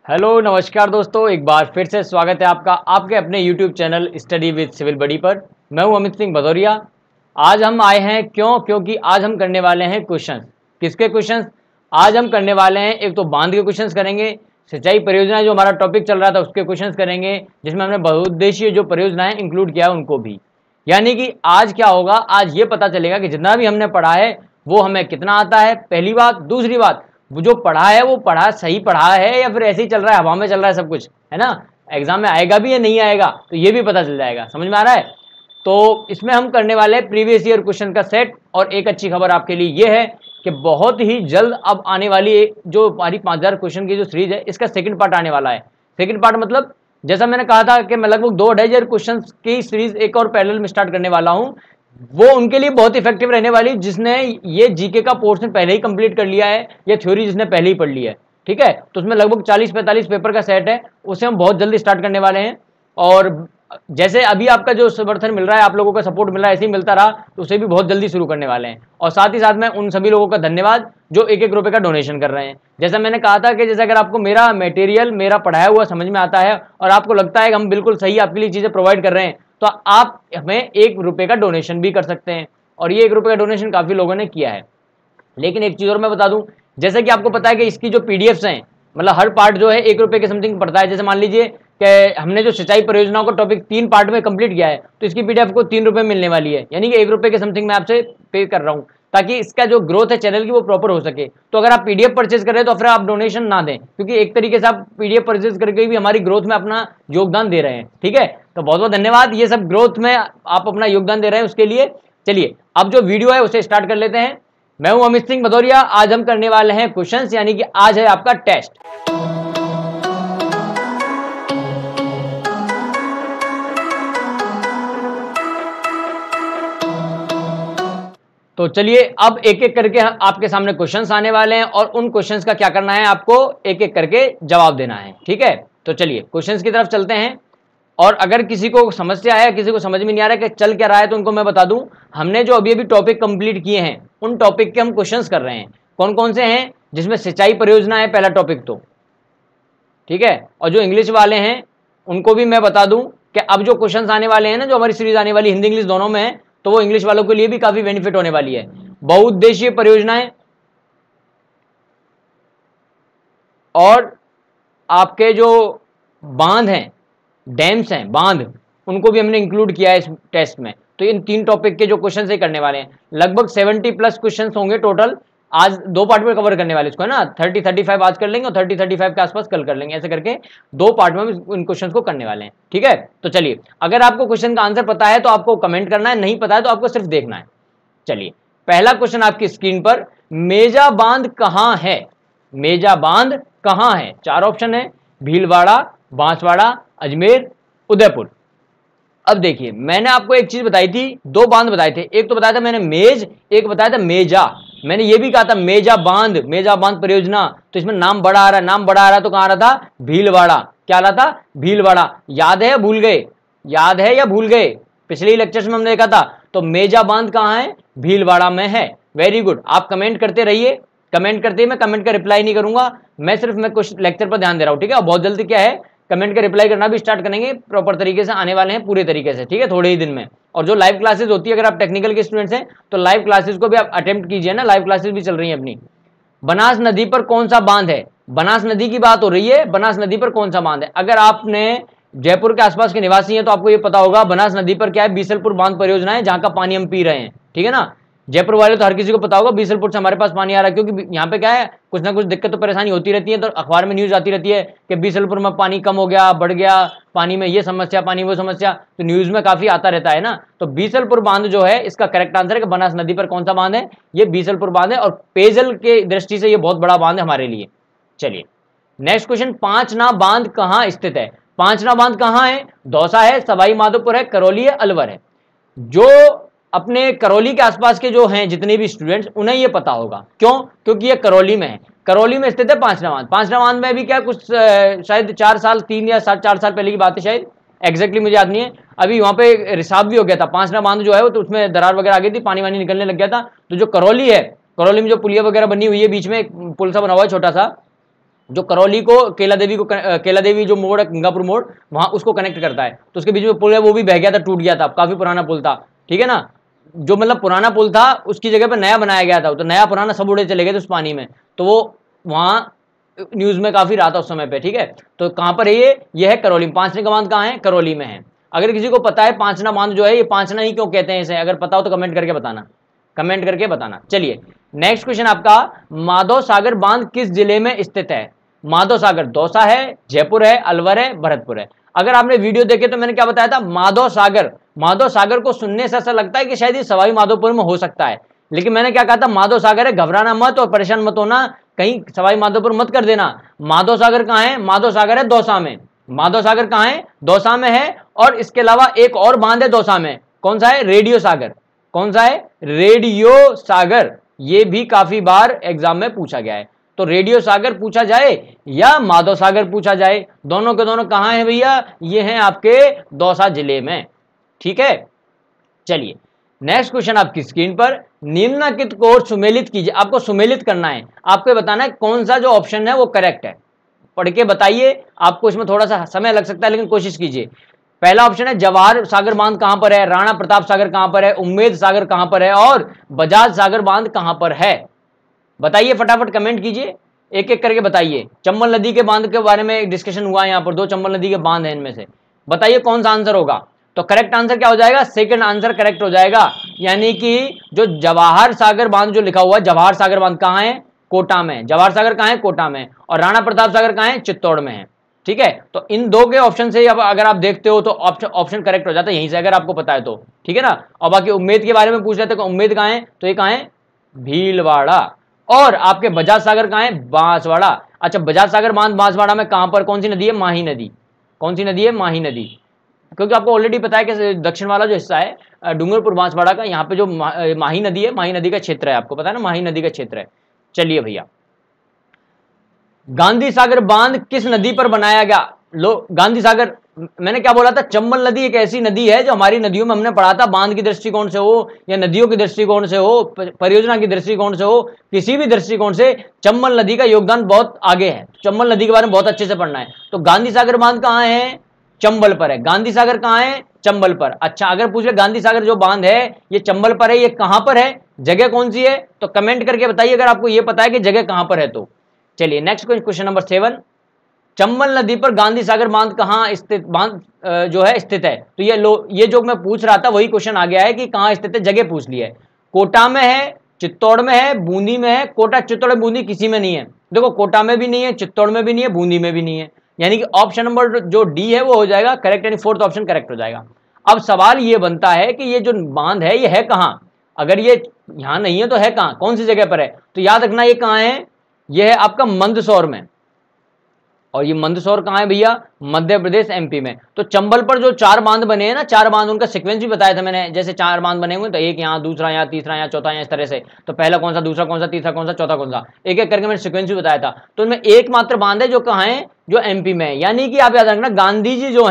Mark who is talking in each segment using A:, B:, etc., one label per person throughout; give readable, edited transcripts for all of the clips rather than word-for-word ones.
A: Hello नमस्कार दोस्तों, एक बार फिर से स्वागत है आपका आपके अपने YouTube channel study with civil buddy पर। मैं हूं अमित सिंह भदौरिया। आज हम आए हैं क्योंकि आज हम करने वाले हैं क्वेश्चंस। किसके क्वेश्चंस? आज हम करने वाले हैं, एक तो बांध के क्वेश्चंस करेंगे, सिंचाई परियोजना जो हमारा टॉपिक चल रहा था उसके क्वेश्चंस करेंगे, जिसमें हमने बहुउद्देशीय जो परियोजनाएं इंक्लूड किया है उनको भी। यानी कि आज क्या होगा, आज ये पता चलेगा कि जितना भी हमने पढ़ा है वो हमें कितना आता है, पहली बात। दूसरी बात, वो जो पढ़ा है वो पढ़ा सही पढ़ा है या फिर ऐसे ही चल रहा है, हवा में चल रहा है सब कुछ, है ना। एग्जाम में आएगा भी या नहीं आएगा तो ये भी पता चल जाएगा। समझ में आ रहा है? तो इसमें हम करने वाले हैं प्रीवियस ईयर क्वेश्चन का सेट। और एक अच्छी खबर आपके लिए ये है कि बहुत ही जल्द अब आने वाली जो हमारी 5000 क्वेश्चन की जो सीरीज है इसका सेकंड पार्ट आने वाला है। सेकंड पार्ट मतलब जैसा मैंने कहा था कि मैं लगभग 2-2.5 क्वेश्चन की सीरीज एक और पैरेलल में स्टार्ट करने वाला हूं। वो उनके लिए बहुत इफेक्टिव रहने वाली जिसने ये जीके का पोर्शन पहले ही कंप्लीट कर लिया है या थ्योरी जिसने पहले ही पढ़ ली है। ठीक है, तो उसमें लगभग 40-45 पेपर का सेट है, उसे हम बहुत जल्दी स्टार्ट करने वाले हैं। और जैसे अभी आपका जो समर्थन मिल रहा है, आप लोगों का सपोर्ट मिल रहा है, ऐसे ही मिलता रहा तो उसे भी बहुत जल्दी शुरू करने वाले हैं। और साथ ही साथ में उन सभी लोगों का धन्यवाद जो 1-1 रुपए का डोनेशन कर रहे हैं। जैसा मैंने कहा था कि जैसे अगर आपको मेरा मटेरियल, मेरा पढ़ाया हुआ समझ में आता है और आपको लगता है कि हम बिल्कुल सही आपके लिए चीजें प्रोवाइड कर रहे हैं, तो आप हमें 1 रुपए का डोनेशन भी कर सकते हैं। और ये 1 रुपए का डोनेशन काफी लोगों ने किया है। लेकिन एक चीज और मैं बता दूं, जैसे कि आपको पता है कि इसकी जो पीडीएफ्स हैं, मतलब हर पार्ट जो है 1 रुपए के समथिंग पड़ता है। जैसे मान लीजिए कि हमने जो सिंचाई परियोजनाओं का टॉपिक 3 पार्ट में कंप्लीट किया है तो इसकी पीडीएफ को 3 रुपए मिलने वाली है, यानी कि 1 रुपए के समथिंग मैं आपसे पे कर रहा हूं ताकि इसका जो ग्रोथ है चैनल की वो प्रॉपर हो सके। तो अगर आप पीडीएफ परचेज कर रहे हैं तो फिर आप डोनेशन ना दें, क्योंकि एक तरीके से आप पीडीएफ परचेज करके भी हमारी ग्रोथ में अपना योगदान दे रहे हैं। ठीक है, तो बहुत बहुत धन्यवाद, ये सब ग्रोथ में आप अपना योगदान दे रहे हैं उसके लिए। चलिए अब जो वीडियो है उसे स्टार्ट कर लेते हैं। मैं हूं अमित सिंह भदौरिया। आज हम करने वाले हैं क्वेश्चंस, यानी कि आज है आपका टेस्ट। तो चलिए अब एक एक करके आपके सामने क्वेश्चंस आने वाले हैं और उन क्वेश्चंस का क्या करना है, आपको एक एक करके जवाब देना है। ठीक है, तो चलिए क्वेश्चंस की तरफ चलते हैं। और अगर किसी को समस्या है, किसी को समझ में नहीं आ रहा है कि चल क्या रहा है, तो उनको मैं बता दूं, हमने जो अभी टॉपिक कंप्लीट किए हैं उन टॉपिक के हम क्वेश्चंस कर रहे हैं। कौन कौन से हैं? जिसमें सिंचाई परियोजना है पहला टॉपिक तो, ठीक है। और जो इंग्लिश वाले हैं उनको भी मैं बता दूं कि अब जो क्वेश्चंस आने वाले हैं ना, जो हमारी सीरीज आने वाली हिंदी इंग्लिश दोनों में है, तो वो इंग्लिश वालों के लिए भी काफी बेनिफिट होने वाली है। बहुउद्देशीय परियोजनाएं और आपके जो बांध हैं, डैम्स हैं, बांध, उनको भी हमने इंक्लूड किया है इस टेस्ट में। तो इन 3 टॉपिक के जो क्वेश्चन से करने वाले हैं, लगभग 70+ क्वेश्चन होंगे टोटल। आज 2 पार्ट में कवर करने वाले इसको, है ना। 30-35 आज कर लेंगे और 30-35 के आसपास कल कर लेंगे। ऐसे करके 2 पार्ट में इन क्वेश्चन को करने वाले हैं। ठीक है, तो चलिए अगर आपको क्वेश्चन का आंसर पता है तो आपको कमेंट करना है, नहीं पता है तो आपको सिर्फ देखना है। चलिए पहला क्वेश्चन आपकी स्क्रीन पर, मेजा बांध कहां है? मेजा बांध कहां है? 4 ऑप्शन है, भीलवाड़ा, बांसवाड़ा, अजमेर, उदयपुर। अब देखिए मैंने आपको एक चीज बताई थी, 2 बांध बताए थे, एक तो बताया था मैंने मेज, एक बताया था मेजा। मैंने ये भी कहा था मेजा बांध, मेजा बांध परियोजना। तो इसमें नाम बड़ा आ रहा है, नाम बड़ा आ रहा है तो कहां आ रहा था? भीलवाड़ा। क्या आ रहा था? भीलवाड़ा। याद है या भूल गए? याद है या भूल गए? पिछले लेक्चर्स में हमने देखा था। तो मेजा बांध कहां है? भीलवाड़ा में है। वेरी गुड, आप कमेंट करते रहिए, कमेंट करते ही मैं कमेंट का रिप्लाई नहीं करूंगा, मैं कुछ लेक्चर पर ध्यान दे रहा हूं। ठीक है, बहुत जल्दी क्या है, कमेंट का रिप्लाई करना भी स्टार्ट करेंगे, प्रॉपर तरीके से आने वाले हैं पूरे तरीके से। ठीक है, थोड़े ही दिन में। और जो लाइव क्लासेस होती है, अगर आप टेक्निकल के स्टूडेंट्स हैं तो लाइव क्लासेस को भी आप अटेम्प्ट कीजिए ना, लाइव क्लासेस भी चल रही हैं अपनी। बनास नदी पर कौन सा बांध है? बनास नदी की बात हो रही है, बनास नदी पर कौन सा बांध है? अगर आपने जयपुर के आसपास के निवासी हैं तो आपको ये पता होगा बनास नदी पर क्या है, बीसलपुर बांध परियोजना है, जहां का पानी हम पी रहे हैं। ठीक है ना, जयपुर वाले तो हर किसी को पता होगा बीसलपुर से हमारे पास पानी आ रहा है, क्योंकि यहाँ पे क्या है, कुछ ना कुछ दिक्कत तो परेशानी होती रहती है। तो अखबार में न्यूज आती रहती है कि बीसलपुर में पानी कम हो गया, बढ़ गया, पानी में ये समस्या, पानी वो समस्या, तो न्यूज में काफी आता रहता है ना। तो बीसलपुर बांध जो है, इसका करेक्ट आंसर है कि बनास नदी पर कौन सा बांध है? ये बीसलपुर बांध है, और पेयजल के दृष्टि से ये बहुत बड़ा बांध है हमारे लिए। चलिए नेक्स्ट क्वेश्चन, पांचना बांध कहां स्थित है? पांचना बांध कहां है? दौसा है, सवाई माधोपुर है, करौली है, अलवर है। जो अपने करौली के आसपास के जो हैं जितने भी स्टूडेंट्स, उन्हें ये पता होगा। क्यों? क्योंकि ये करौली में है, करौली में स्थित है पांचना बांध। पांचना बांध में भी क्या कुछ शायद 4 साल, 3 या 4 साल पहले की बात है शायद, एग्जैक्टली मुझे याद नहीं है। अभी वहां पे रिसाव भी हो गया था, पांचना बांध जो है वो, तो उसमें दरार वगैरह आ गई थी, पानी वानी निकलने लग गया था। तो जो करौली है, करौली में जो पुलिया वगैरह बनी हुई है, बीच में एक पुल सा बना हुआ है छोटा सा, जो करौली को केला देवी जो मोड़ है, गंगापुर मोड़, वहां उसको कनेक्ट करता है। तो उसके बीच में पुल है, वो भी बह गया था, टूट गया था, काफी पुराना पुल था, ठीक है ना। जो मतलब पुराना पुल था उसकी जगह पर नया बनाया गया था, तो नया पुराना सब उड़े चले गए थे उस पानी में, तो वो वहां न्यूज में काफी रहा था उस समय पे, ठीक है। तो कहां पर है ये है करौली में। पांचने का बांध कहां है? करौली में है। अगर किसी को पता है पांचना बांध जो है ये पांचना ही क्यों कहते हैं इसे, अगर पता हो तो कमेंट करके बताना, कमेंट करके बताना। चलिए नेक्स्ट क्वेश्चन आपका, माधव सागर बांध किस जिले में स्थित है? माधव सागर दौसा है, जयपुर है, अलवर है, भरतपुर है। अगर आपने वीडियो देखे तो मैंने क्या बताया था, माधव सागर को सुनने से ऐसा लगता है कि शायद ये सवाई माधोपुर में हो सकता है, लेकिन मैंने क्या कहा था, माधव सागर है, घबराना मत और परेशान मत होना, कहीं सवाई माधोपुर मत कर देना। माधव सागर कहां है? माधव सागर है दौसा में। माधव सागर कहां है? दौसा में है। और इसके अलावा एक और बांध है दौसा में, कौन सा है? रेडियो सागर। कौन सा है? रेडियो सागर। ये भी काफी बार एग्जाम में पूछा गया है, तो रेडियो सागर पूछा जाए या माधव सागर पूछा जाए, दोनों के दोनों कहां है भैया? ये हैं आपके दौसा जिले में, ठीक है। चलिए नेक्स्ट क्वेश्चन आपकी स्क्रीन पर, निम्नलिखित को सुमेलित कीजिए। आपको सुमेलित करना है, आपको बताना है कौन सा जो ऑप्शन है वो करेक्ट है। पढ़ के बताइए, आपको इसमें थोड़ा सा समय लग सकता है लेकिन कोशिश कीजिए। पहला ऑप्शन है जवाहर सागर बांध कहां पर है, राणा प्रताप सागर कहां पर है, उम्मेद सागर कहां पर है और बजाज सागर बांध कहां पर है? बताइए फटाफट कमेंट कीजिए, एक एक करके बताइए। चंबल नदी के बांध के बारे में डिस्कशन हुआ है यहाँ पर, 2 चंबल नदी के बांध हैं इनमें से, बताइए कौन सा आंसर होगा। तो करेक्ट आंसर क्या हो जाएगा? सेकंड आंसर करेक्ट हो जाएगा, यानी कि जो जवाहर सागर बांध जो लिखा हुआ है, जवाहर सागर बांध कहां है? कोटा में। जवाहर सागर कहां है? कोटा में। और राणा प्रताप सागर कहां है? चित्तौड़ में है, ठीक है। तो इन दो के ऑप्शन से अब अगर आप देखते हो तो ऑप्शन करेक्ट हो जाता है यहीं से, अगर आपको पता है तो, ठीक है ना। और बाकी उम्मेद के बारे में पूछ रहे थे, उम्मेद कहां है? तो ये कहां है? भीलवाड़ा। और आपके बजाज सागर कहां है? बांसवाड़ा। अच्छा, बजाज सागर बांध बांसवाड़ा में कहां पर, कौन सी नदी है? माही नदी। कौन सी नदी है? माही नदी। क्योंकि आपको ऑलरेडी पता है कि दक्षिण वाला जो हिस्सा है डूंगरपुर बांसवाड़ा का, यहाँ पे जो माही नदी है, माही नदी का क्षेत्र है, आपको पता है ना, माही नदी का क्षेत्र है। चलिए भैया, गांधी सागर बांध किस नदी पर बनाया गया? लो, गांधी सागर मैंने क्या बोला था, चंबल नदी एक ऐसी नदी है जो हमारी नदियों में हमने पढ़ा था, बांध की दृष्टिकोण से हो या नदियों की दृष्टिकोण से हो, परियोजना की दृष्टिकोण से हो, किसी भी दृष्टिकोण से चंबल नदी का योगदान बहुत आगे है। चंबल नदी के बारे में बहुत अच्छे से पढ़ना है। तो गांधी सागर बांध कहां है? चंबल पर है। गांधी सागर कहां है? चंबल पर। अच्छा, अगर पूछ ले गांधी सागर जो बांध है ये चंबल पर है, ये कहां पर है, जगह कौन सी है, तो कमेंट करके बताइए अगर आपको ये पता है कि जगह कहां पर है तो। चलिए नेक्स्ट क्वेश्चन नंबर 7, चंबल नदी पर गांधी सागर बांध कहां स्थित, बांध जो है स्थित है? तो ये जो मैं पूछ रहा था वही क्वेश्चन आ गया है कि कहां स्थित है, जगह पूछ ली है। कोटा में है, चित्तौड़ में है, बूंदी में है। कोटा, चित्तौड़, बूंदी किसी में नहीं है। देखो, कोटा में भी नहीं है, चित्तौड़ में भी नहीं है, बूंदी में भी नहीं है, यानी कि ऑप्शन नंबर जो डी है वो हो जाएगा करेक्ट, यानी फोर्थ ऑप्शन करेक्ट हो जाएगा। अब सवाल ये बनता है कि ये जो बांध है ये है कहां? अगर ये यहां नहीं है तो है कहां, कौन सी जगह पर है? तो याद रखना ये कहां है, ये है आपका मंदसौर में। और ये मंदसौर कहां है भैया? मध्य प्रदेश, एमपी में। तो चंबल पर जो 4 बांध बने हैं ना, 4 बांध, उनका सीक्वेंस भी बताया था मैंने, जैसे 4 बांध बने हुए तो एक यहाँ, दूसरा यहाँ, तीसरा यहाँ, चौथा यहाँ, इस तरह से। तो पहला कौन सा, दूसरा कौन सा, तीसरा कौन सा, चौथा कौन सा, एक एक करके मैंने सीक्वेंस भी बताया था। तो उनमें एकमात्र बांध है जो कहाँ है, जो एमपी में है। यानी कि आप याद रखना, गांधी जी जो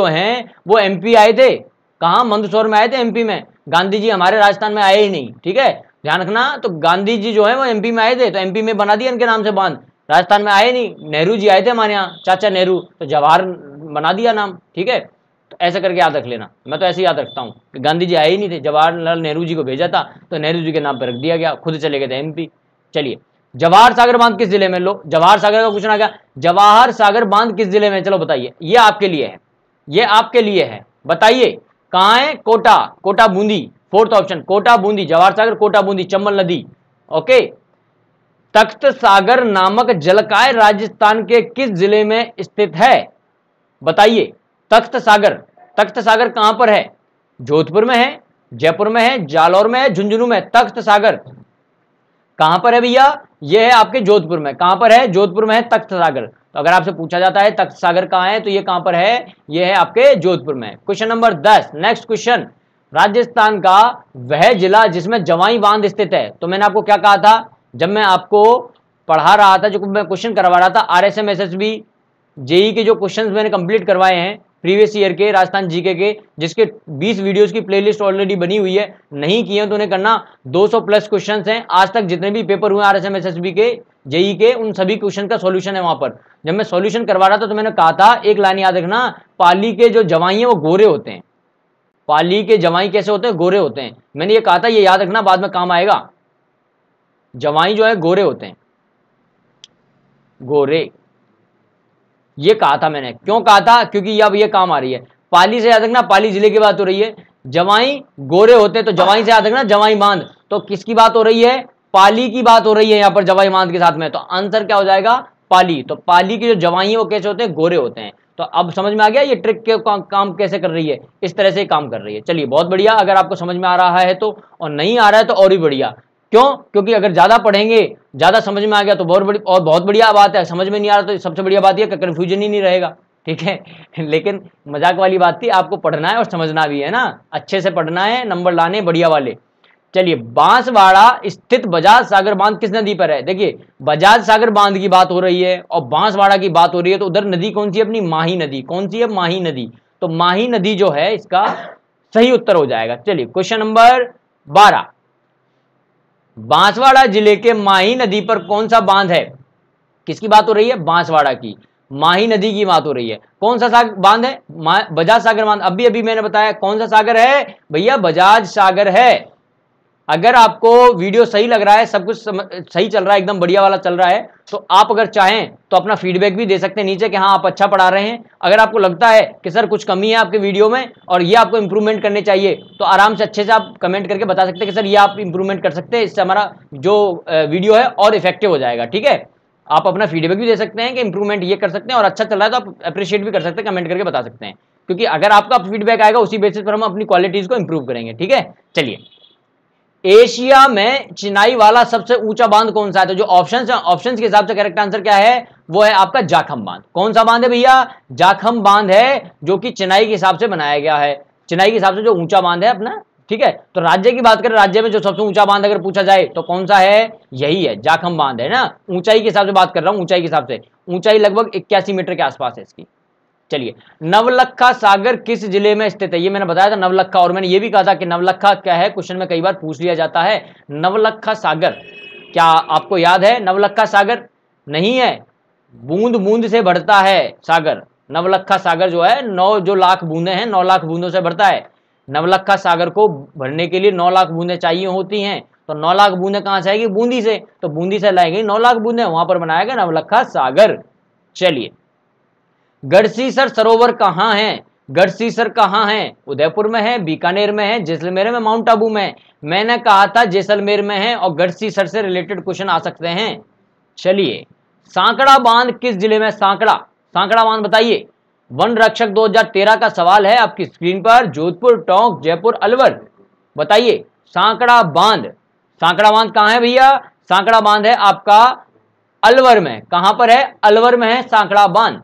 A: हैं वो एमपी आए थे। कहाँ? मंदसौर में आए थे, एमपी में। गांधी जी हमारे राजस्थान में आए ही नहीं, ठीक है, ध्यान रखना। तो गांधी जी जो है वो एमपी में आए थे, तो एमपी में बना दिया इनके नाम से बांध, राजस्थान में आए नहीं। नेहरू जी आए थे हमारे यहाँ, चाचा नेहरू, तो जवाहर बना दिया नाम, ठीक है। तो ऐसा करके याद रख लेना, मैं तो ऐसे याद रखता हूँ कि गांधी जी आए ही नहीं थे, जवाहरलाल नेहरू जी को भेजा था, तो नेहरू जी के नाम पर रख दिया गया, खुद चले गए थे एमपी। चलिए, जवाहर सागर बांध किस जिले में? लो, जवाहर सागर का क्वेश्चन आ गया, जवाहर सागर बांध किस जिले में? चलो बताइए, ये आपके लिए है, ये आपके लिए है, बताइए कहाँ है? कोटा, कोटा बूंदी, फोर्थ ऑप्शन, कोटा बूंदी, जवाहर सागर, कोटा बूंदी, चंबल नदी, ओके। तख्त सागर नामक जलकाय राजस्थान के किस जिले में स्थित है? बताइए, तख्त सागर कहां पर है? जोधपुर में है, जयपुर में है, जालौर में है, झुंझुनू में? तख्त सागर कहां पर है भैया? यह है आपके जोधपुर में। कहां पर है? जोधपुर में है तख्त सागर। तो अगर आपसे पूछा जाता है तख्त सागर कहां है, तो ये कहां पर है? यह है आपके जोधपुर में। Question number 10, next question, Rajasthan का वह जिला जिसमें जवाई बांध स्थित है। तो मैंने आपको क्या कहा था जब मैं आपको पढ़ा रहा था, जो मैं क्वेश्चन करवा रहा था, आरएसएम एसएसबी जेई के जो क्वेश्चंस मैंने कंप्लीट करवाए हैं प्रीवियस ईयर के राजस्थान जीके के, जिसके 20 वीडियोस की प्लेलिस्ट ऑलरेडी बनी हुई है, नहीं किए तो उन्हें करना। 200 प्लस क्वेश्चंस हैं आज तक जितने भी पेपर हुए आरएसएम एसएसबी के, जेई के उन सभी क्वेश्चन का सॉल्यूशन है वहां पर। जब मैं सॉल्यूशन करवा रहा था तो मैंने कहा था, एक लाइन याद रखना, पाली के जो जवाई हैं वो गोरे होते हैं। पाली के जवाई कैसे होते हैं? गोरे होते हैं। मैंने ये कहा था, ये याद रखना, बाद में काम आएगा। जवाई जो है गोरे होते हैं, गोरे, ये कहा था मैंने। क्यों कहा था? क्योंकि अब ये काम आ रही है। पाली से याद रखना, पाली जिले की बात हो रही है। जवाई गोरे होते हैं, तो जवाई से याद रखना जवाई बांध। तो किसकी बात हो रही है? पाली की बात हो रही है यहां पर जवाई बांध के साथ में। तो आंसर क्या हो जाएगा? पाली। तो पाली के जो जवाई है वो कैसे होते हैं? गोरे होते हैं। तो अब समझ में आ गया ये ट्रिक के काम कैसे कर रही है? इस तरह से काम कर रही है। चलिए बहुत बढ़िया। अगर आपको समझ में आ रहा है तो, और नहीं आ रहा है तो और भी बढ़िया। क्यों? क्योंकि अगर ज्यादा पढ़ेंगे, ज्यादा समझ में आ गया तो बहुत बढ़िया बात है। समझ में नहीं आ रहा तो सबसे बढ़िया बात यह कि कंफ्यूजन ही नहीं रहेगा, ठीक है। लेकिन मजाक वाली बात थी, आपको पढ़ना है और समझना भी है ना, अच्छे से पढ़ना है, नंबर लाने बढ़िया वाले। चलिए, बांसवाड़ा स्थित बजाज सागर बांध किस नदी पर है? देखिए, बजाज सागर बांध की बात हो रही है और बांसवाड़ा की बात हो रही है, तो उधर नदी कौन सी है? अपनी माही नदी। कौन सी है? माही नदी। तो माही नदी जो है इसका सही उत्तर हो जाएगा। चलिए क्वेश्चन नंबर 12, बांसवाड़ा जिले के माही नदी पर कौन सा बांध है? किसकी बात हो रही है? बांसवाड़ा की माही नदी की बात हो रही है। कौन सा बांध है? बजाज सागर बांध। अभी मैंने बताया कौन सा सागर है भैया? बजाज सागर है। अगर आपको वीडियो सही लग रहा है, सब कुछ सही चल रहा है, एकदम बढ़िया वाला चल रहा है, तो आप अगर चाहें तो अपना फीडबैक भी दे सकते हैं नीचे कि हाँ आप अच्छा पढ़ा रहे हैं। अगर आपको लगता है कि सर कुछ कमी है आपके वीडियो में और ये आपको इंप्रूवमेंट करने चाहिए, तो आराम से अच्छे से आप कमेंट करके बता सकते हैं कि सर ये आप इंप्रूवमेंट कर सकते हैं, इससे हमारा जो वीडियो है और इफेक्टिव हो जाएगा, ठीक है। आप अपना फीडबैक भी दे सकते हैं कि इंप्रूवमेंट ये कर सकते हैं, और अच्छा चल रहा है तो आप अप्रिशिएट भी कर सकते हैं, कमेंट करके बता सकते हैं, क्योंकि अगर आपका फीडबैक आएगा उसी बेसिस पर हम अपनी क्वालिटीज को इंप्रूव करेंगे, ठीक है। चलिए, एशिया में चिनाई वाला सबसे ऊंचा बांध कौन सा है? तो जो ऑप्शंस है, ऑप्शंस के हिसाब से करेक्ट आंसर क्या है? वो है आपका जाखम बांध। कौन सा बांध है भैया? जाखम बांध है, जो कि चिनाई के हिसाब से बनाया गया है। चिनाई के हिसाब से जो ऊंचा बांध है अपना, ठीक है। तो राज्य की बात करें, राज्य में जो सबसे ऊंचा बांध अगर पूछा जाए तो कौन सा है? यही है, जाखम बांध है ना। ऊंचाई के हिसाब से बात कर रहा हूं, ऊंचाई के हिसाब से। ऊंचाई लगभग 81 मीटर के आसपास है इसकी। चलिए, नवलखा सागर किस जिले में स्थित है? ये मैंने बताया था नवलखा, और मैंने ये भी कहा था कि नवलखा क्या है, क्वेश्चन में कई बार पूछ लिया जाता है। नवलखा सागर क्या आपको याद है? नवलखा सागर नहीं है, बूंद बूंद से बढ़ता है सागर। नवलखा सागर जो है 9 जो लाख बूंदे हैं, 9 लाख बूंदों से बढ़ता है। नवलखा सागर को भरने के लिए 9 लाख बूंदे चाहिए होती हैं, तो 9 लाख बूंदे कहां से आएगी? बूंदी से। तो बूंदी से लाएंगे 9 लाख बूंदे, वहां पर बनाया गया नवलखा सागर। चलिए, गढ़सीसर सरोवर कहां है? गढ़सीसर कहां है? उदयपुर में है, बीकानेर में है, जैसलमेर में, माउंट आबू में। मैंने कहा था जैसलमेर में है, और गढ़सीसर से रिलेटेड क्वेश्चन आ सकते हैं। चलिए, सांकड़ा बांध किस जिले में? सांकड़ा बांध बताइए। वन रक्षक 2013 का सवाल है आपकी स्क्रीन पर। जोधपुर, टोंक, जयपुर, अलवर, बताइए। सांकड़ा बांध कहां है भैया? सांकड़ा बांध है आपका अलवर में। कहां पर है? अलवर में है सांकड़ा बांध।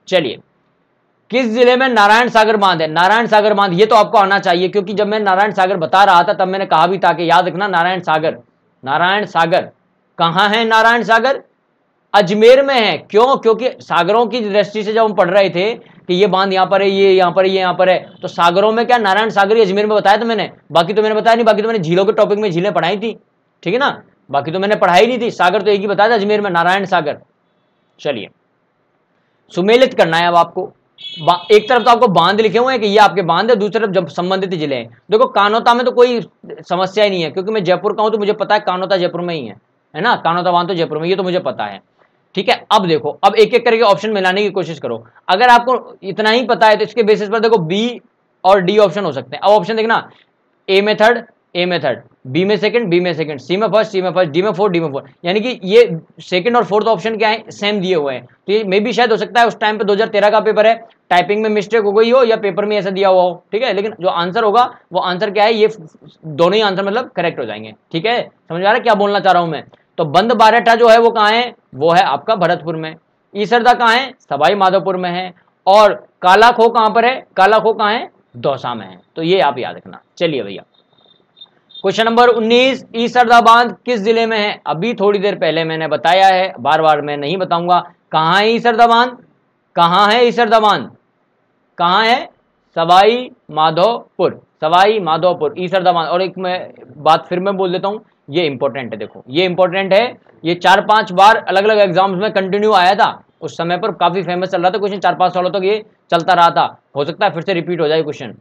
A: चलिए, किस जिले में नारायण सागर बांध है? नारायण सागर बांध, ये तो आपको आना चाहिए, क्योंकि जब मैं नारायण सागर बता रहा था तब मैंने कहा भी था कि याद रखना नारायण सागर कहां है? नारायण सागर अजमेर में है। क्यों? क्योंकि सागरों की दृष्टि से जब हम पढ़ रहे थे कि ये बांध यहां पर है, ये यहां पर है, ये यहां पर है, तो सागरों में क्या नारायण सागर अजमेर में बताया था मैंने। बाकी तो मैंने बताया नहीं, बाकी तो मैंने झीलों के टॉपिक में झीलें पढ़ाई थी, ठीक है ना। बाकी तो मैंने पढ़ाई नहीं थी, सागर तो एक ही बताया था अजमेर में, नारायण सागर। चलिए, सुमेलित करना है अब आपको। एक तरफ तो आपको बांध लिखे हुए हैं कि ये आपके बांध है, दूसरी तरफ जब संबंधित जिले हैं। देखो, कानोता में तो कोई समस्या ही नहीं है, क्योंकि मैं जयपुर का हूं तो मुझे पता है कानोता जयपुर में ही है ना। कानोता बांध तो जयपुर में, ये तो मुझे पता है, ठीक है। अब देखो, अब एक एक करके ऑप्शन मिलाने की कोशिश करो। अगर आपको इतना ही पता है तो इसके बेसिस पर देखो बी और डी ऑप्शन हो सकते हैं। अब ऑप्शन देखना, ए मेथड, बी में सेकंड, सी में फर्स्ट, डी में फोर्थ, यानी कि ये सेकंड और फोर्थ ऑप्शन क्या है? सेम दिए हुए हैं। तो ये मे भी शायद हो सकता है उस टाइम पे 2013 का पेपर है, टाइपिंग में मिस्टेक हो गई हो या पेपर में ऐसा दिया हुआ हो, ठीक है। लेकिन जो आंसर होगा वो आंसर क्या है? ये दोनों ही आंसर मतलब करेक्ट हो जाएंगे, ठीक है। समझ आ रहा है क्या बोलना चाह रहा हूं मैं? तो बंद बारेठा जो है वो कहां है? वो है आपका भरतपुर में। ईसरदा कहां है? सवाई माधोपुर में है। और काला खो कहां पर है? काला खो कहां है? दौसा में है। तो ये आप याद रखना। चलिए भैया, क्वेश्चन नंबर 19, ईसरदा बांध किस जिले में है? अभी थोड़ी देर पहले मैंने बताया है, बार बार मैं नहीं बताऊंगा। कहां है ईसरदा बांध? कहां है ईसरदा बांध? कहां है? सवाई माधोपुर ईसरदा बांध। और एक मैं बात फिर मैं बोल देता हूं ये इंपॉर्टेंट है, देखो ये इंपॉर्टेंट है, ये 4-5 बार अलग अलग एग्जाम्स में कंटिन्यू आया था, उस समय पर काफी फेमस चल रहा था क्वेश्चन, 4-5 सालों तक ये चलता रहा था, हो सकता है फिर से रिपीट हो जाए क्वेश्चन।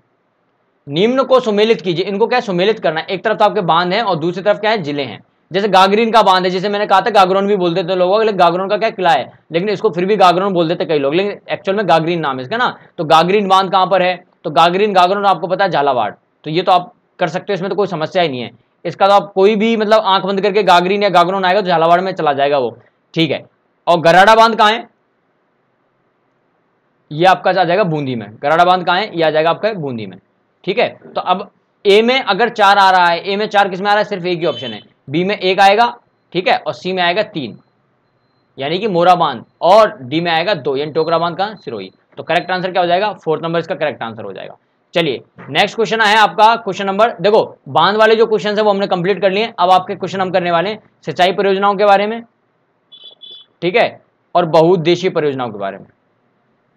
A: निम्न को सुमेलित कीजिए, इनको क्या सुमेलित करना है, एक तरफ तो आपके बांध है और दूसरी तरफ क्या है, जिले हैं। जैसे गागरीन का बांध है, जैसे मैंने कहा था गागरोन भी बोल देते लोग, लेकिन गागरोन का क्या किला है, लेकिन इसको फिर भी गागरोन बोल देते कई लोग, लेकिन एक्चुअल में गागरीन नाम है इसका ना। तो गागरीन बांध कहां पर है, तो गागरीन गागरोन आपको पता है झालावाड़, तो ये तो आप कर सकते हो, इसमें तो कोई समस्या ही नहीं है। इसका तो आप कोई भी मतलब आंख बंद करके गागरीन या गागरोन आएगा तो झालावाड़ में चला जाएगा वो, ठीक है। और गराड़ा बांध कहां है, ये आपका आ जाएगा बूंदी में, गराड़ा बांध कहां है, ये आ जाएगा आपका बूंदी में, ठीक है। तो अब ए में अगर 4 आ रहा है, ए में 4 किस में आ रहा है, सिर्फ एक ही ऑप्शन है, बी में 1 आएगा, ठीक है, और सी में आएगा 3 यानी कि मोरा बांध, और डी में आएगा 2 यानी टोकरा बांध कहां, सिरोही। तो करेक्ट आंसर क्या हो जाएगा, 4th नंबर इसका करेक्ट आंसर हो जाएगा। चलिए नेक्स्ट क्वेश्चन है आपका, क्वेश्चन नंबर, देखो बांध वाले जो क्वेश्चन है वो हमने कंप्लीट कर लिए। अब आपके क्वेश्चन हम करने वाले हैं सिंचाई परियोजनाओं के बारे में, ठीक है, और बहुउद्देशीय परियोजनाओं के बारे में,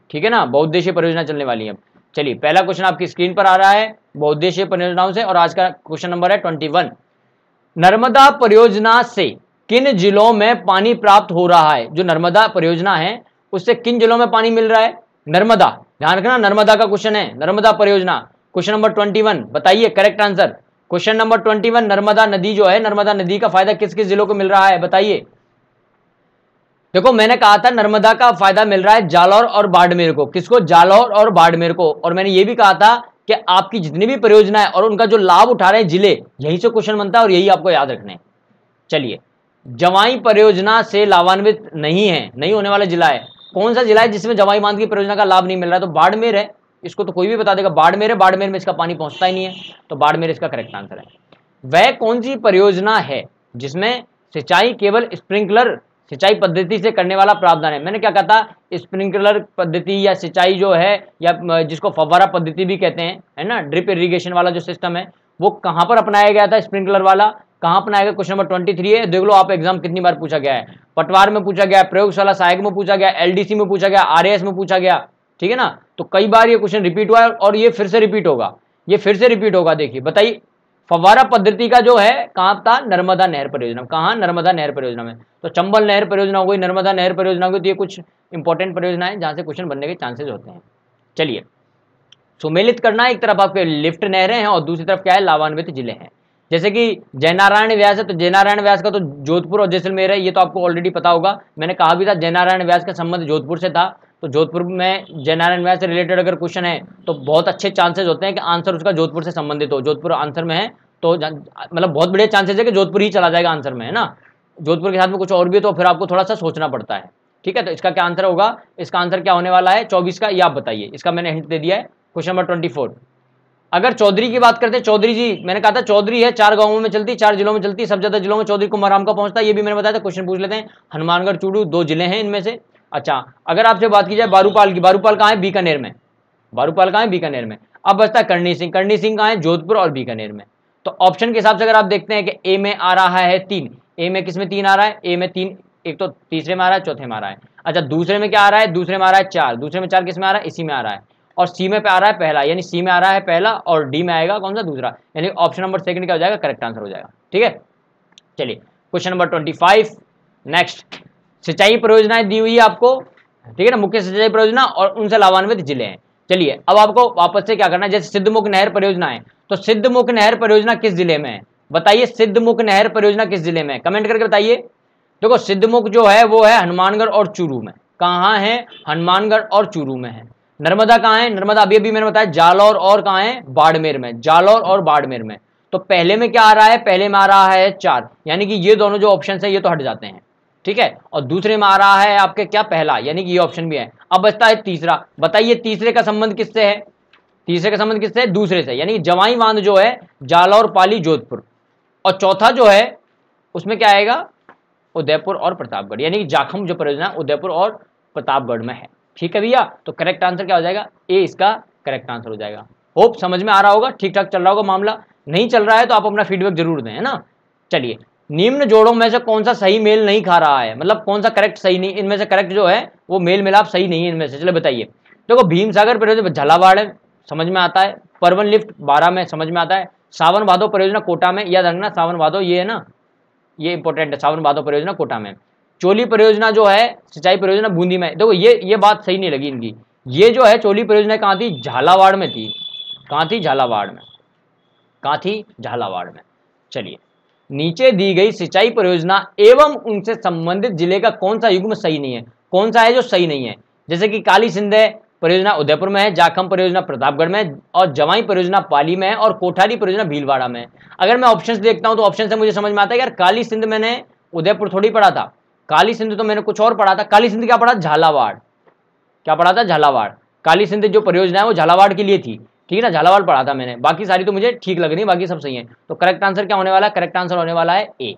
A: ठीक है ना, बहुउद्देशीय परियोजना चलने वाली है। चलिए पहला क्वेश्चन आपकी स्क्रीन पर आ रहा है बहुउद्देशीय परियोजनाओं से, और आज का क्वेश्चन नंबर है 21। नर्मदा परियोजना से किन जिलों में पानी प्राप्त हो रहा है, जो नर्मदा परियोजना है उससे किन जिलों में पानी मिल रहा है, नर्मदा, ध्यान रखना नर्मदा का क्वेश्चन है, नर्मदा परियोजना। क्वेश्चन नंबर 21 बताइए correct answer. Question number 21, Narmada नदी जो है, नर्मदा नदी का फायदा किस किस जिलों को मिल रहा है, बताइए। देखो मैंने कहा था नर्मदा का फायदा मिल रहा है जालौर और बाड़मेर को, किसको, जालौर और बाड़मेर को। और मैंने ये भी कहा था कि आपकी जितनी भी परियोजना है और उनका जो लाभ उठा रहे हैं जिले, यहीं से क्वेश्चन बनता है और यही आपको याद रखने हैं। चलिए जवाई परियोजना से लाभान्वित नहीं है, नहीं होने वाला जिला है, कौन सा जिला है जिसमें जवाई बांध की परियोजना का लाभ नहीं मिल रहा है, तो बाड़मेर है, इसको तो कोई भी बता देगा, बाड़मेर है, बाड़मेर में इसका पानी पहुंचता ही नहीं है, तो बाड़मेर इसका करेक्ट आंसर है। वह कौन सी परियोजना है जिसमें सिंचाई केवल स्प्रिंकलर सिंचाई पद्धति से करने वाला प्रावधान है। मैंने क्या कहा था, स्प्रिंकलर पद्धति या सिंचाई जो है, या जिसको फव्वारा पद्धति भी कहते हैं, है ना, ड्रिप इरिगेशन वाला जो सिस्टम है, वो कहां पर अपनाया गया था, स्प्रिंकलर वाला कहां अपनाया गया, क्वेश्चन नंबर 23 है, देख लो आप एग्जाम कितनी बार पूछा गया है, पटवार में पूछा गया, प्रयोगशाला सहायक में पूछा गया, एलडीसी में पूछा गया, आरएएस में पूछा गया, ठीक है ना। तो कई बार ये क्वेश्चन रिपीट हुआ है और ये फिर से रिपीट होगा, ये फिर से रिपीट होगा। देखिए बताइए फव्वारा पद्धति का जो है कहां था, नर्मदा नहर परियोजना, कहां, नर्मदा नहर परियोजना में। तो चंबल नहर परियोजना हो गई, नर्मदा नहर परियोजना हो गई, तो ये कुछ इंपॉर्टेंट परियोजना है जहां से क्वेश्चन बनने के चांसेस होते हैं। चलिए सुमेलित करना, एक तरफ आपके लिफ्ट नहरें हैं और दूसरी तरफ क्या है, लाभान्वित जिले हैं। जैसे कि जयनारायण व्यास है, तो जयनारायण व्यास का तो जोधपुर और जैसलमेर है, ये तो आपको ऑलरेडी पता होगा, मैंने कहा भी था जयनारायण व्यास का संबंध जोधपुर से था, तो जोधपुर में जयनारायण व्यास से रिलेटेड अगर क्वेश्चन है तो बहुत अच्छे चांसेस होते हैं कि आंसर उसका जोधपुर से संबंधित हो, जोधपुर आंसर में है तो मतलब बहुत बड़े चांसेस है कि जोधपुर ही चला जाएगा आंसर में, है ना। जोधपुर के साथ में कुछ और भी तो फिर आपको थोड़ा सा सोचना पड़ता है, ठीक है। तो इसका क्या आंसर होगा, इसका आंसर क्या होने वाला है 24 का, ये आप बताइए, इसका मैंने हिंट दे दिया है। क्वेश्चन नंबर 24, अगर चौधरी की बात करते हैं, चौधरी जी, मैंने कहा था चौधरी है, 4 गांवों में चलती, 4 जिलों में चलती, सब ज्यादा जिलों में चौधरी कुमाराम का पहुंचता है, ये भी मैंने बताया था। क्वेश्चन पूछ लेते हैं, हनुमानगढ़ चूरू 2 जिले हैं इनमें से। अच्छा अगर आपसे बात की जाए बारूपाल की, बारूपाल कहाँ है, बीकानेर में, बारूपाल कहाँ है, बीकानेर में। अब बचता है करणी सिंह, करणी सिंह कहाँ है, जोधपुर और बीकानेर में। तो ऑप्शन के हिसाब से अगर आप देखते हैं कि ए में आ रहा है 3, ए में किस में 3 आ रहा है, ए में 3, एक तो तीसरे में आ रहा है, चौथे में आ रहा है। अच्छा दूसरे में क्या आ रहा है, दूसरे में आ रहा है 4, दूसरे में 4 किस में आ रहा है, इसी में आ रहा है। और सी में पे आ रहा है पहला, यानी सी में आ रहा है पहला और डी में आएगा कौन सा, दूसरा, यानी ऑप्शन नंबर सेकंड क्या हो जाएगा, करेक्ट आंसर हो जाएगा, ठीक है। चलिए क्वेश्चन नंबर 25 नेक्स्ट, सिंचाई परियोजनाएं दी हुई है आपको, ठीक है ना, मुख्य सिंचाई परियोजना और उनसे लाभान्वित जिले हैं। चलिए अब आपको वापस से क्या करना है, जैसे सिद्धमुख नहर परियोजना है, तो सिद्धमुख नहर परियोजना किस जिले में है, बताइए, सिद्धमुख नहर परियोजना किस जिले में है, कमेंट करके बताइए। देखो सिद्धमुख जो है वो है हनुमानगढ़ और चूरू में, कहाँ है, हनुमानगढ़ और चूरू में है। नर्मदा कहाँ है, नर्मदा अभी मैंने बताया जालौर और कहाँ है, बाड़मेर में, जालौर और बाड़मेर में। तो पहले में क्या आ रहा है, पहले में आ रहा है 4, यानी कि ये दोनों जो ऑप्शन है ये तो हट जाते हैं, ठीक है। और दूसरे में आ रहा है आपके क्या, पहला, यानी कि ये ऑप्शन भी है। अब बचता है तीसरा, बताइए तीसरे का संबंध किससे है, तीसरे का संबंध किससे है, दूसरे से, यानी जवाई बांध जो है जालौर, पाली, जोधपुर। और चौथा जो है उसमें क्या आएगा, उदयपुर और प्रतापगढ़, यानी कि जाखम जो परियोजना उदयपुर और प्रतापगढ़ में है, ठीक है भैया। तो करेक्ट आंसर क्या हो जाएगा, ए इसका करेक्ट आंसर हो जाएगा। होप समझ में आ रहा होगा, ठीक ठाक चल रहा होगा मामला, नहीं चल रहा है तो आप अपना फीडबैक जरूर दें, है ना। चलिए निम्न जोड़ों में से कौन सा सही मेल नहीं खा रहा है, मतलब कौन सा करेक्ट सही नहीं, इनमें से करेक्ट जो है वो मेल मिलाप सही नहीं है इनमें से, चलो बताइए। देखो भीमसागर परियोजना झालावाड़ है, समझ में आता है, परवन लिफ्ट 12 में समझ में आता है, सावन भादो परियोजना कोटा में, याद रखना सावन भादो ये है ना, ये इंपॉर्टेंट है, सावन भादो परियोजना कोटा में। चोली परियोजना जो है सिंचाई परियोजना बूंदी में। देखो ये बात सही नहीं लगी इनकी। ये जो है चोली परियोजना कहाँ थी, झालावाड़ में थी। कहाँ थी, झालावाड़ में। कहाँ थी, झालावाड़ में। चलिए, नीचे दी गई सिंचाई परियोजना एवं उनसे संबंधित जिले का कौन सा युग्म सही नहीं है। कौन सा है जो सही नहीं है, जैसे कि काली सिंधे परियोजना उदयपुर में है, जाखम परियोजना प्रतापगढ़ में, और जवाई परियोजना पाली में है, और कोठारी परियोजना भीलवाड़ा में है। अगर मैं ऑप्शंस देखता हूं तो ऑप्शन से मुझे समझ में आता है यार काली सिंध मैंने उदयपुर थोड़ी पढ़ा था, काली सिंध तो मैंने कुछ और पढ़ा था। काली सिंध क्या पढ़ा, झालावाड़। क्या पढ़ा था, झालावाड़। काली सिंध जो परियोजना है वो झालावाड़ के लिए थी, ठीक है ना, झालावाड़ पढ़ा था मैंने। बाकी सारी तो मुझे ठीक लग रही है, बाकी सब सही है। तो करेक्ट आंसर क्या होने वाला है, करेक्ट आंसर होने वाला है ए।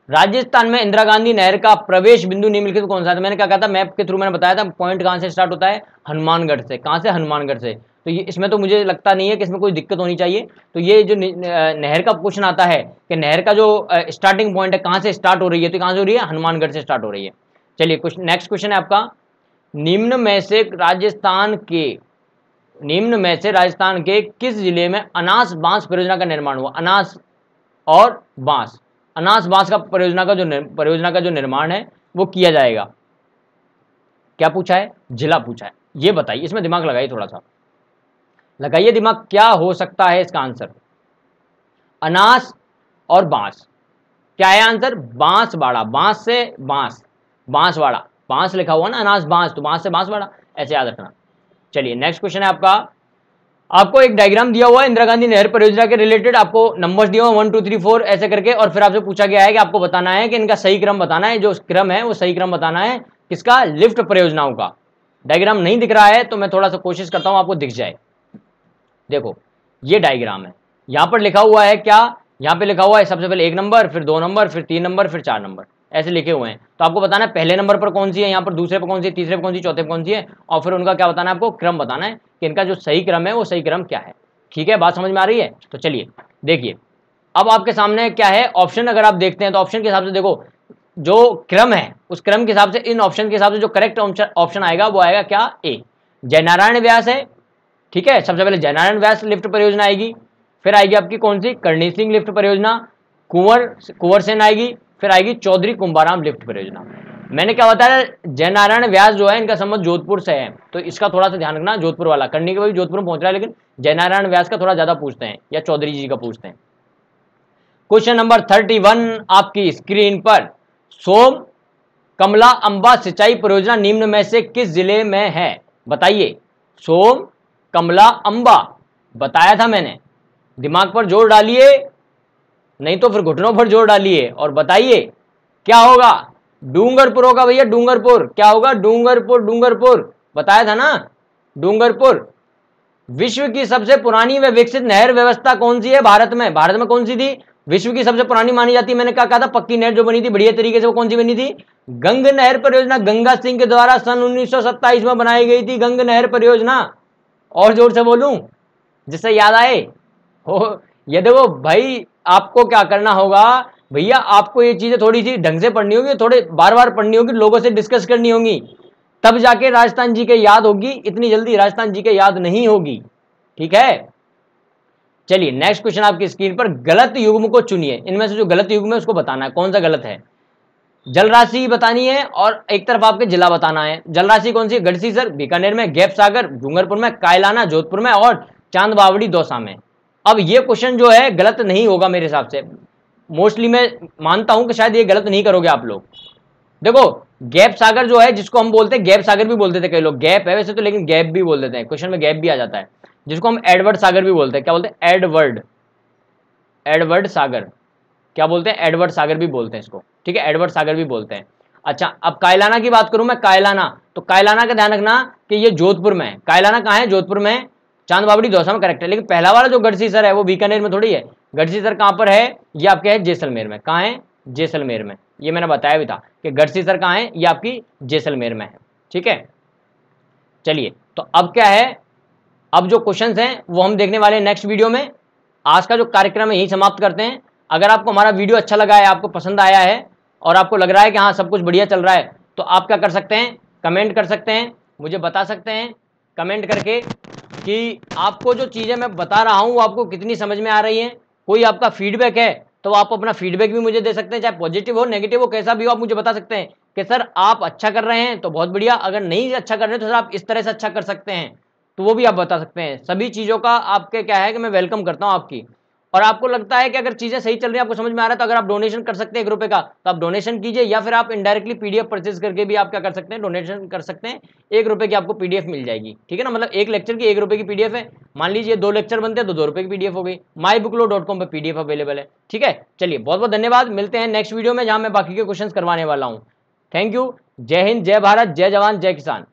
A: राजस्थान में इंदिरा गांधी नहर का प्रवेश बिंदु निम्नलिखित कौन सा है। तो मैंने क्या कहा था, मैप के थ्रू मैंने बताया था, पॉइंट कहां से स्टार्ट होता है, हनुमानगढ़ से। कहां से, हनुमानगढ़ से। तो ये इसमें तो मुझे लगता नहीं है कि इसमें कोई दिक्कत होनी चाहिए। तो ये जो नहर का क्वेश्चन आता है कि नहर का जो स्टार्टिंग पॉइंट है कहां से स्टार्ट हो रही है, तो कहां से हो रही है, हनुमानगढ़ से स्टार्ट हो रही है। चलिए नेक्स्ट क्वेश्चन है आपका, निम्न में से राजस्थान के किस जिले में अनास बांस परियोजना का निर्माण हुआ। अनास और बांस, अनास बांस का परियोजना का जो निर्माण है वो किया जाएगा। क्या पूछा है, जिला पूछा है। ये बताइए, इसमें दिमाग लगाइए, थोड़ा सा लगाइए दिमाग, क्या हो सकता है इसका आंसर। अनास और बांस, क्या है आंसर, बांसवाड़ा। बांस से बांस, बांसवाड़ा, बांस लिखा हुआ ना, अनास बांस, तो बांस से बांसवाड़ा, ऐसे याद रखना। चलिए नेक्स्ट क्वेश्चन है आपका, आपको एक डायग्राम दिया हुआ है इंदिरा गांधी नहर परियोजना के रिलेटेड, आपको नंबर्स दिए हुए 1 2 3 4 ऐसे करके, और फिर आपसे पूछा गया है कि आपको बताना है कि इनका सही क्रम बताना है। जो क्रम है वो सही क्रम बताना है किसका, लिफ्ट परियोजनाओं का। डायग्राम नहीं दिख रहा है तो मैं थोड़ा सा कोशिश करता हूं आपको दिख जाए। देखो ये डायग्राम है, यहां पर लिखा हुआ है क्या, यहां पे लिखा हुआ है सबसे पहले 1 नंबर, फिर 2 नंबर, फिर 3 नंबर, फिर 4 नंबर, ऐसे लिखे हुए हैं। तो आपको बताना है पहले नंबर पर कौन सी है, यहाँ पर दूसरे पर कौन सी है, तीसरे पर कौन सी, चौथे पर कौन सी है, और फिर उनका क्या बताना है, आपको क्रम बताना है कि इनका जो सही क्रम है वो सही क्रम क्या है। ठीक है, बात समझ में आ रही है। तो चलिए देखिए, अब आपके सामने क्या है ऑप्शन, अगर आप देखते हैं तो ऑप्शन के हिसाब से देखो जो क्रम है उस क्रम के हिसाब से, इन ऑप्शन के हिसाब से जो करेक्ट ऑप्शन आएगा वो आएगा क्या, ए, जयनारायण व्यास है। ठीक है, सबसे पहले जयनारायण व्यास लिफ्ट परियोजना आएगी, फिर आएगी आपकी कौन सी, करणी सिंह लिफ्ट परियोजना, कुंवर सेन आएगी, फिर आएगी चौधरी कुंभाराम लिफ्ट परियोजना। मैंने क्या बताया, जयनारायण व्यास जो है इनका संबंध जोधपुर से है, तो इसका थोड़ा सा ध्यान रखना, जोधपुर वाला। करनी के भाई जोधपुर में पहुंच रहा है, लेकिन जयनारायण व्यास का थोड़ा ज्यादा पूछते हैं, या चौधरी जी का पूछते हैं। क्वेश्चन नंबर 31 आपकी स्क्रीन पर, सोम कमला अंबा सिंचाई परियोजना निम्न में से किस जिले में है, बताइए। सोम कमला अंबा बताया था मैंने, दिमाग पर जोर डालिए, नहीं तो फिर घुटनों पर जोर डालिए और बताइए क्या होगा। डूंगरपुर होगा भैया, डूंगरपुर। क्या होगा, डूंगरपुर, डूंगरपुर बताया था ना, डूंगरपुर। विश्व की सबसे पुरानी व विकसित नहर व्यवस्था कौन सी है भारत में, भारत में कौन सी थी, विश्व की सबसे पुरानी मानी जाती है। मैंने क्या कहा था, पक्की नहर जो बनी थी बढ़िया तरीके से, वो कौन सी बनी थी, गंग नहर परियोजना। गंगा सिंह के द्वारा सन 1927 में बनाई गई थी गंग नहर परियोजना। और जोर से बोलूं जिससे याद आए हो। ये देखो भाई, आपको क्या करना होगा भैया, आपको ये चीजें थोड़ी सी ढंग से पढ़नी होगी, थोड़े बार बार पढ़नी होगी, लोगों से डिस्कस करनी होगी, तब जाके राजस्थान जी के याद होगी। इतनी जल्दी राजस्थान जी के याद नहीं होगी, ठीक है। चलिए नेक्स्ट क्वेश्चन आपकी स्क्रीन पर, गलत युग्म को चुनिए। इनमें से जो गलत युग्म है उसको बताना है, कौन सा गलत है। जल राशि बतानी है और एक तरफ आपके जिला बताना है। जल राशि कौन सी, गढ़सीसर बीकानेर में, गैप सागर डूंगरपुर में, कायलाना जोधपुर में, और चांद बावड़ी दौसा में। अब ये क्वेश्चन जो है गलत नहीं होगा मेरे हिसाब से, मोस्टली मैं मानता हूं कि शायद ये गलत नहीं करोगे आप लोग। देखो गैप सागर जो है, जिसको हम बोलते हैं गैप सागर भी बोलते थे कई लोग, गैप है वैसे तो लेकिन गैप भी बोल देते हैं, क्वेश्चन में गैप भी आ जाता है, जिसको हम एडवर्ड सागर भी बोलते हैं। क्या बोलते हैं, एडवर्ड सागर। क्या बोलते हैं, एडवर्ड सागर भी बोलते हैं इसको, ठीक है, एडवर्ड सागर भी बोलते हैं। अच्छा, अब कायलाना की बात करूं मैं, कायलाना, तो कायलाना का ध्यान रखना कि ये जोधपुर में है। कायलाना कहां है, जोधपुर में, चांद बावड़ी दौसा में, करेक्ट है। लेकिन पहला वाला जो गढ़सीसर है वो बीकानेर में थोड़ी है। गढ़सीसर कहां पर है, ये आपके है जैसलमेर में। कहां है, जैसलमेर में। ये मैंने बताया भी था कि गढ़सीसर कहां है, ये आपकी जैसलमेर में है, ठीक है। चलिए तो अब क्या है, अब जो क्वेश्चंस हैं वो हम देखने वाले हैं नेक्स्ट वीडियो में। आज का जो कार्यक्रम है यही समाप्त करते हैं। अगर आपको हमारा वीडियो अच्छा लगा है, आपको पसंद आया है और आपको लग रहा है कि हाँ सब कुछ बढ़िया चल रहा है, तो आप क्या कर सकते हैं, कमेंट कर सकते हैं, मुझे बता सकते हैं कमेंट करके कि आपको जो चीज़ें मैं बता रहा हूँ वो आपको कितनी समझ में आ रही हैं। कोई आपका फीडबैक है तो आप अपना फीडबैक भी मुझे दे सकते हैं, चाहे पॉजिटिव हो नेगेटिव हो कैसा भी हो, आप मुझे बता सकते हैं कि सर आप अच्छा कर रहे हैं तो बहुत बढ़िया, अगर नहीं अच्छा कर रहे हैं तो सर आप इस तरह से अच्छा कर सकते हैं, तो वो भी आप बता सकते हैं। सभी चीज़ों का आपके क्या है कि मैं वेलकम करता हूँ आपकी। और आपको लगता है कि अगर चीज़ें सही चल रही है, आपको समझ में आ रहा है, तो अगर आप डोनेशन कर सकते हैं 1 रुपए का तो आप डोनेशन कीजिए, या फिर आप इनडायरेक्टली पीडीएफ परचेज करके भी आप क्या कर सकते हैं, डोनेशन कर सकते हैं। 1 रुपए की आपको पीडीएफ मिल जाएगी, ठीक है ना, मतलब एक लेक्चर की 1 रुपए की पीडीएफ है। मान लीजिए 2 लेक्चर बनते हैं तो 2 रुपए की पीडीएफ हो गई। mybooklaw.com पर पीडीएफ अवेलेबल है, ठीक है। चलिए बहुत बहुत धन्यवाद, मिलते हैं नेक्स्ट वीडियो में जहां मैं बाकी के क्वेश्चन करवाने वाला हूँ। Thank you. जय हिंद, जय भारत, जय जवान, जय किसान।